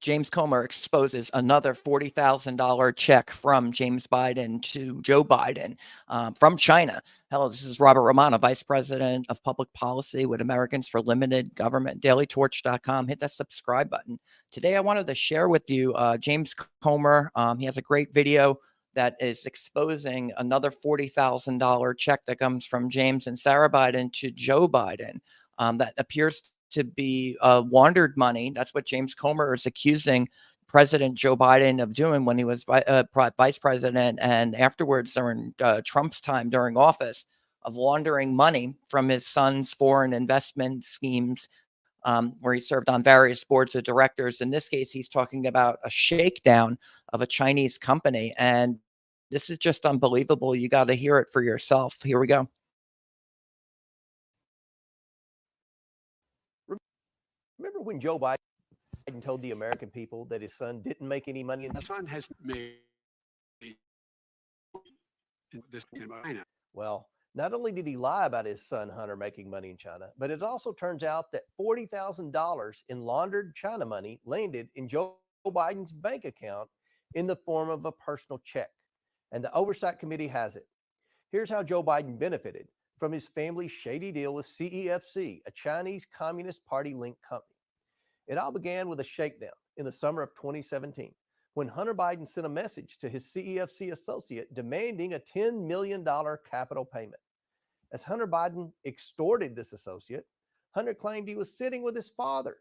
James Comer exposes another $40,000 check from James Biden to Joe Biden from China. Hello, this is Robert Romano, Vice President of Public Policy with Americans for Limited Government, dailytorch.com. Hit that subscribe button. Today, I wanted to share with you James Comer. He has a great video that is exposing another $40,000 check that comes from James and Sarah Biden to Joe Biden that appears to be laundered money. That's what James Comer is accusing President Joe Biden of doing when he was vice president and afterwards during Trump's time during office, of laundering money from his son's foreign investment schemes, where he served on various boards of directors. In this case, he's talking about a shakedown of a Chinese company. And this is just unbelievable. You got to hear it for yourself. Here we go. Remember when Joe Biden told the American people that his son didn't make any money in The son has made this in China. Well, not only did he lie about his son Hunter making money in China, but it also turns out that $40,000 in laundered China money landed in Joe Biden's bank account in the form of a personal check. And the Oversight Committee has it. Here's how Joe Biden benefited from his family's shady deal with CEFC, a Chinese Communist Party-linked company. It all began with a shakedown in the summer of 2017 when Hunter Biden sent a message to his CEFC associate demanding a $10 million capital payment. As Hunter Biden extorted this associate, Hunter claimed he was sitting with his father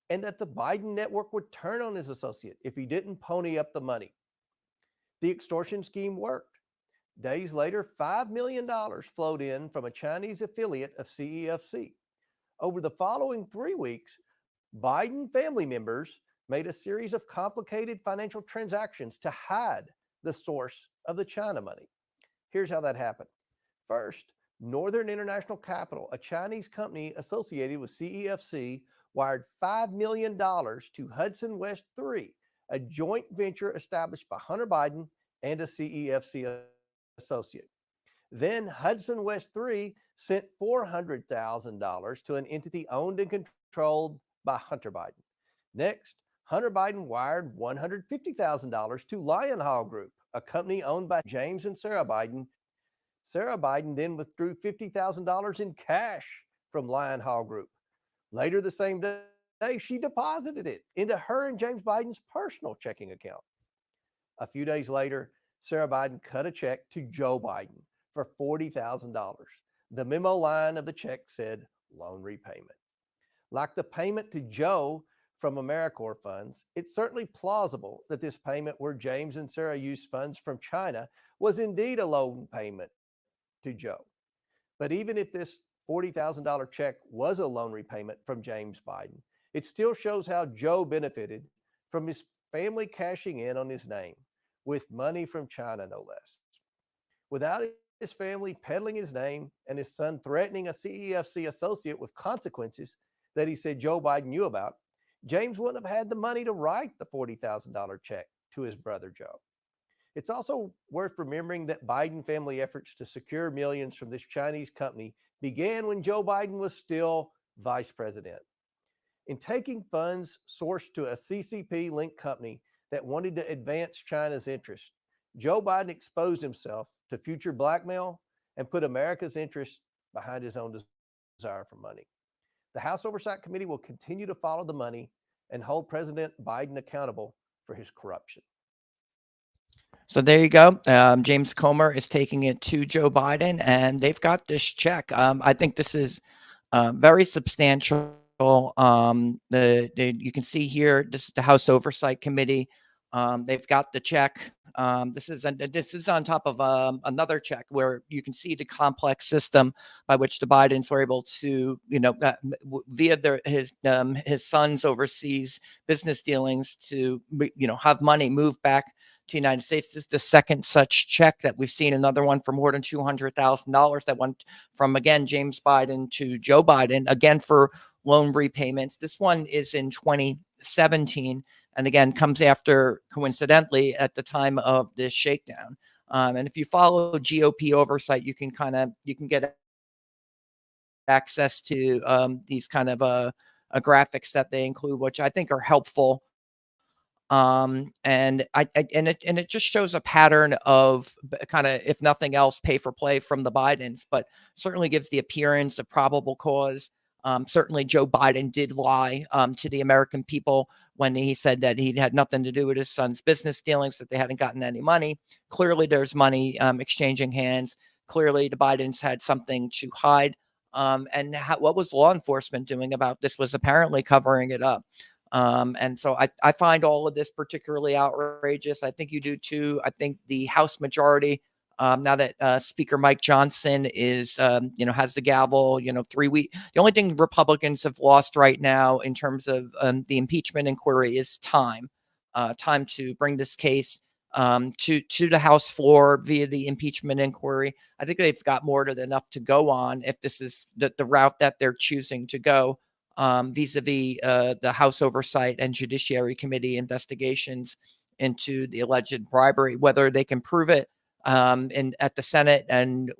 and that the Biden network would turn on his associate if he didn't pony up the money. The extortion scheme worked. Days later, $5 million flowed in from a Chinese affiliate of CEFC. Over the following 3 weeks, Biden family members made a series of complicated financial transactions to hide the source of the China money. Here's how that happened. First, Northern International Capital, a Chinese company associated with CEFC, wired $5 million to Hudson West 3, a joint venture established by Hunter Biden and a CEFC associate. Then Hudson West 3 sent $400,000 to an entity owned and controlled by Hunter Biden. Next, Hunter Biden wired $150,000 to Lion Hall Group, a company owned by James and Sarah Biden. Sarah Biden then withdrew $50,000 in cash from Lion Hall Group. Later the same day, she deposited it into her and James Biden's personal checking account. A few days later, Sarah Biden cut a check to Joe Biden for $40,000. The memo line of the check said loan repayment. Like the payment to Joe from AmeriCorps funds, it's certainly plausible that this payment where James and Sarah used funds from China was indeed a loan payment to Joe. But even if this $40,000 check was a loan repayment from James Biden, it still shows how Joe benefited from his family cashing in on his name with money from China, no less. Without his family peddling his name and his son threatening a CEFC associate with consequences that he said Joe Biden knew about, James wouldn't have had the money to write the $40,000 check to his brother Joe. It's also worth remembering that Biden family efforts to secure millions from this Chinese company began when Joe Biden was still vice president. In taking funds sourced to a CCP-linked company that wanted to advance China's interests, Joe Biden exposed himself to future blackmail and put America's interests behind his own desire for money. The House Oversight Committee will continue to follow the money and hold President Biden accountable for his corruption. So there you go. James Comer is taking it to Joe Biden, and they've got this check. I think this is very substantial. You can see here, this is the House Oversight Committee. They've got the check. This is on top of another check where you can see the complex system by which the Bidens were able to, via his son's overseas business dealings to, have money move back to the United States. This is the second such check that we've seen. Another one for more than $200,000 that went from, again, James Biden to Joe Biden, again for loan repayments. This one is in 2017. And again, comes after, coincidentally, at the time of this shakedown. And if you follow GOP oversight, you can get access to these kind of graphics that they include, which I think are helpful And it just shows a pattern of kind of, if nothing else, pay for play from the Bidens, but certainly gives the appearance of probable cause. Certainly, Joe Biden did lie to the American people when he said that he had nothing to do with his son's business dealings, that they hadn't gotten any money. Clearly, there's money exchanging hands. Clearly, the Bidens had something to hide. What was law enforcement doing about this was apparently covering it up. And so I find all of this particularly outrageous. I think you do too. I think the House majority, now that Speaker Mike Johnson is, has the gavel, 3 weeks. The only thing Republicans have lost right now in terms of the impeachment inquiry is time to bring this case to the House floor via the impeachment inquiry. I think they've got more than enough to go on if this is the route that they're choosing to go, vis-a-vis the House Oversight and Judiciary Committee investigations into the alleged bribery. Whether they can prove it at the Senate, and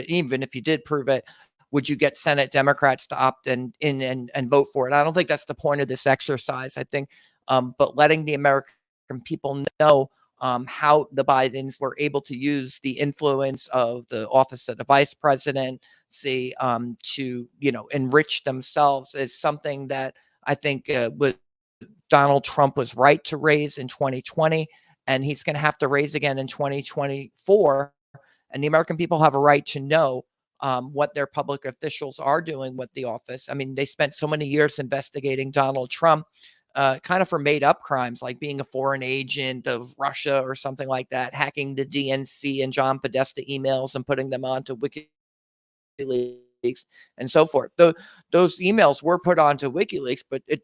even if you did prove it, would you get Senate Democrats to opt in and vote for it? I don't think that's the point of this exercise. I think, but letting the American people know how the Bidens were able to use the influence of the office of the vice president, to enrich themselves, is something that I think Donald Trump was right to raise in 2020, and he's going to have to raise again in 2024. And the American people have a right to know what their public officials are doing with the office. I mean, they spent so many years investigating Donald Trump, kind of for made up crimes like being a foreign agent of Russia or something like that, hacking the DNC and John Podesta emails and putting them onto WikiLeaks and so forth. Those emails were put onto WikiLeaks, but it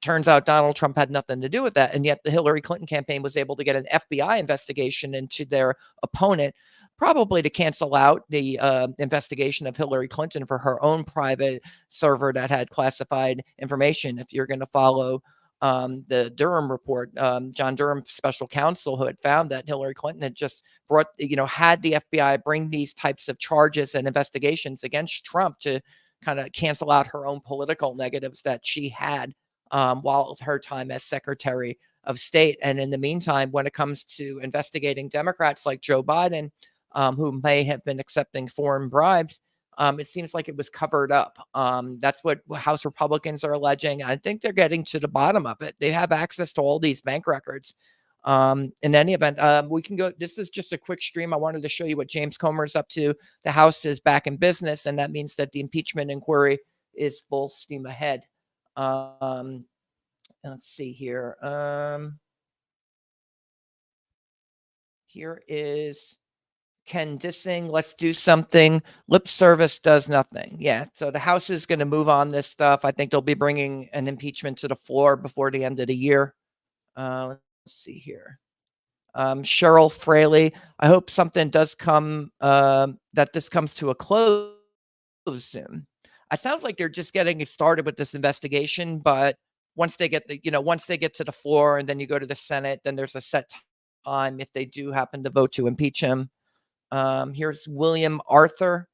turns out Donald Trump had nothing to do with that. And yet the Hillary Clinton campaign was able to get an FBI investigation into their opponent, probably to cancel out the investigation of Hillary Clinton for her own private server that had classified information. If you're going to follow the Durham report, John Durham, special counsel, who had found that Hillary Clinton had just had the FBI bring these types of charges and investigations against Trump to kind of cancel out her own political negatives that she had while her time as Secretary of State. And in the meantime, when it comes to investigating Democrats like Joe Biden, who may have been accepting foreign bribes, it seems like it was covered up. That's what House Republicans are alleging. I think they're getting to the bottom of it. They have access to all these bank records. In any event, we can go. This is just a quick stream. I wanted to show you what James Comer's up to. The House is back in business, and that means that the impeachment inquiry is full steam ahead. Let's see here. Here is Ken Dissing. Let's do something. Lip service does nothing. Yeah. So the House is going to move on this stuff. I think they'll be bringing an impeachment to the floor before the end of the year. Let's see here. Cheryl Fraley. I hope something does come, that this comes to a close soon. It sounds like they're just getting started with this investigation, but once they get to the floor and then you go to the Senate, then there's a set time if they do happen to vote to impeach him. Here's William Arthur.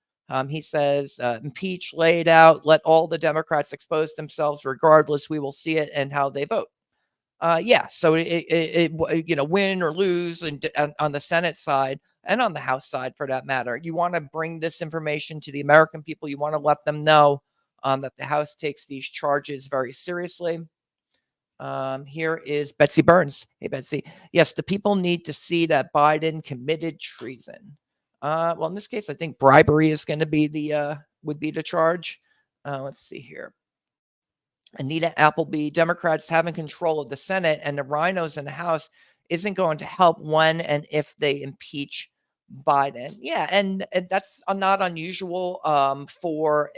He says, impeach, lay it out, let all the Democrats expose themselves regardless. We will see it and how they vote. Yeah. So win or lose, and on the Senate side and on the House side for that matter, you want to bring this information to the American people. You want to let them know that the House takes these charges very seriously. Here is Betsy Burns. Hey, Betsy. Yes, the people need to see that Biden committed treason. Well, in this case, I think bribery is going to be would be the charge. Let's see here. Anita Appleby, Democrats having control of the Senate and the rhinos in the House isn't going to help when and if they impeach Biden. Yeah, and that's not unusual for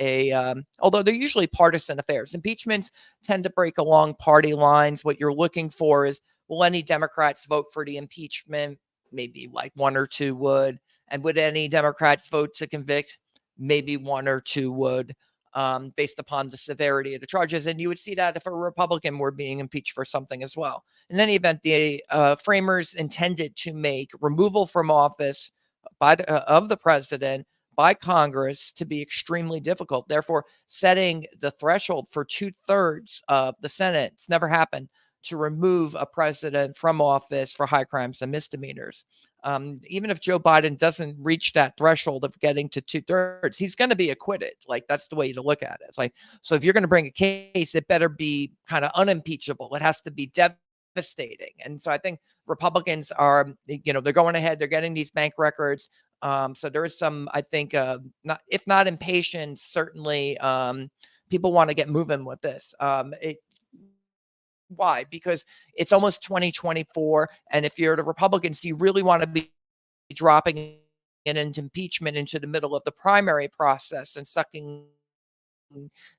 although they're usually partisan affairs. Impeachments tend to break along party lines. What you're looking for is, will any Democrats vote for the impeachment? Maybe like one or two would. And would any Democrats vote to convict? Maybe one or two would. Based upon the severity of the charges. And you would see that if a Republican were being impeached for something as well. In any event, the framers intended to make removal from office of the president by Congress to be extremely difficult. Therefore, setting the threshold for 2/3 of the Senate, it's never happened, to remove a president from office for high crimes and misdemeanors. Even if Joe Biden doesn't reach that threshold of getting to 2/3, he's going to be acquitted. Like, that's the way to look at it. It's like, so if you're going to bring a case, it better be kind of unimpeachable. It has to be devastating. And so I think Republicans are, they're going ahead, they're getting these bank records. So there is some, I think, not, if not impatience, certainly people want to get moving with this. Why? Because it's almost 2024. And if you're the Republicans, do you really want to be dropping it into impeachment into the middle of the primary process and sucking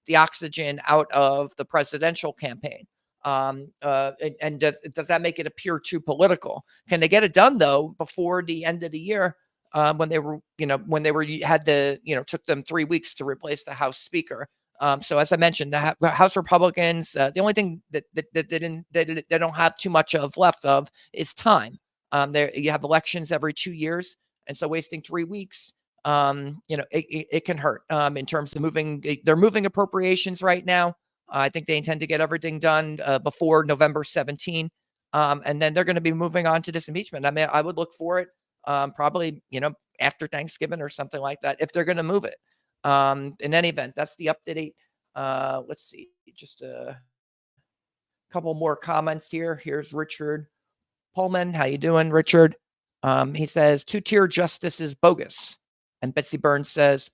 the oxygen out of the presidential campaign? And does that make it appear too political? Can they get it done though before the end of the year? When they were, took them 3 weeks to replace the House Speaker. So as I mentioned, the House Republicans, the only thing that they don't have too much of left of is time. You have elections every 2 years, and so wasting 3 weeks, it can hurt in terms of moving. They're moving appropriations right now. I think they intend to get everything done before November 17, and then they're going to be moving on to this impeachment. I mean, I would look for it probably, after Thanksgiving or something like that, if they're going to move it. In any event, that's the update. Let's see, just a couple more comments here. Here's Richard Pullman. How you doing, Richard? He says, two-tier justice is bogus. And Betsy Burns says,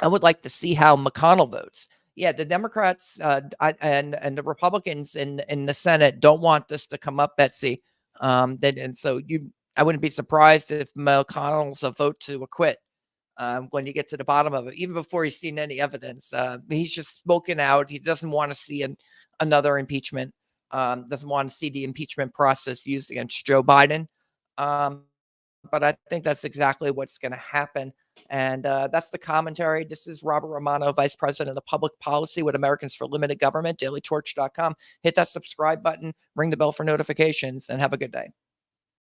I would like to see how McConnell votes. Yeah, the Democrats and the Republicans in the Senate don't want this to come up, Betsy. So I wouldn't be surprised if McConnell's a vote to acquit when you get to the bottom of it, even before he's seen any evidence. He's just spoken out. He doesn't want to see another impeachment, doesn't want to see the impeachment process used against Joe Biden. But I think that's exactly what's going to happen. And that's the commentary. This is Robert Romano, Vice President of Public Policy with Americans for Limited Government, dailytorch.com. Hit that subscribe button, ring the bell for notifications, and have a good day.